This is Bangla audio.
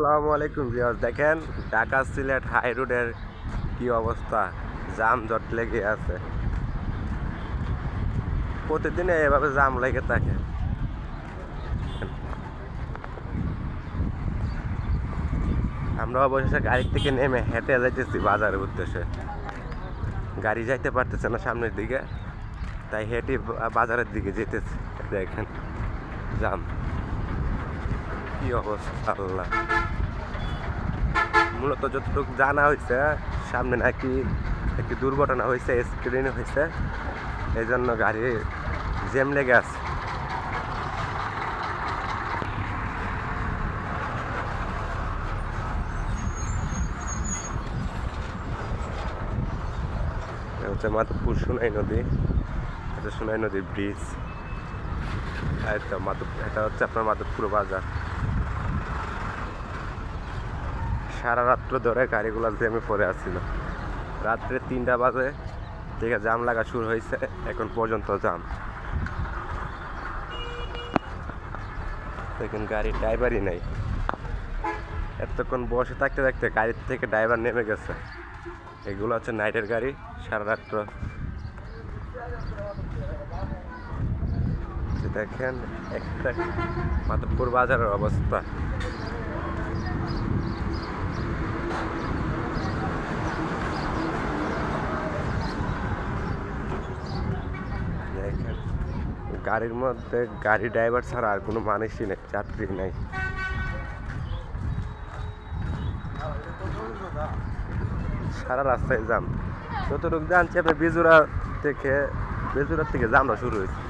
আসসালামু আলাইকুম ভিউয়ার্স, দেখেন ঢাকা সিলেট হাই রোডের কি অবস্থা, যানজট লেগে আছে। প্রতিদিন এভাবে জাম লেগে থাকে। আমরা অবশেষে গাড়ি থেকে নেমে হেঁটে যাইতেছি বাজারের উদ্দেশ্যে। গাড়ি যাইতে পারতেছে না সামনের দিকে, তাই হেঁটে বাজারের দিকে যেতেছি। দেখেন জাম, কি অবস্থা আল্লাহ। মূলত যতটুকু জানা হয়েছে, সামনে নাকি একটি দুর্ঘটনা হয়েছে, স্ক্রিনে হয়েছে, এই জন্য গাড়ি জ্যাম লেগে আছে। হচ্ছে মাধবপুর সোনাই নদী, এটা সোনাই নদীর ব্রিজ। আর এটা হচ্ছে আপনার মাধবপুর বাজার। সারা রাত্র ধরে গাড়িগুলো জ্যামে পড়ে আসছিল। রাত্রে 3টা বাজে থেকে জাম লাগা শুরু হয়েছে, এখন পর্যন্ত জাম। দেখুন গাড়ির ড্রাইভারই নাই। এতক্ষণ বসে থাকতে থাকতে গাড়ির থেকে ড্রাইভার নেমে গেছে। এগুলো হচ্ছে নাইটের গাড়ি, সারা রাত্র। দেখেন একটা মাধবপুর বাজারের অবস্থা। দেখেন গাড়ির মধ্যে গাড়ি ড্রাইভার ছাড়া আর কোনো মানুষই নেই, যাত্রী নেই। সারা রাস্তায় জাম। যতটুকু জানছি আপনি বেজুরা থেকে জামটা শুরু হয়েছে।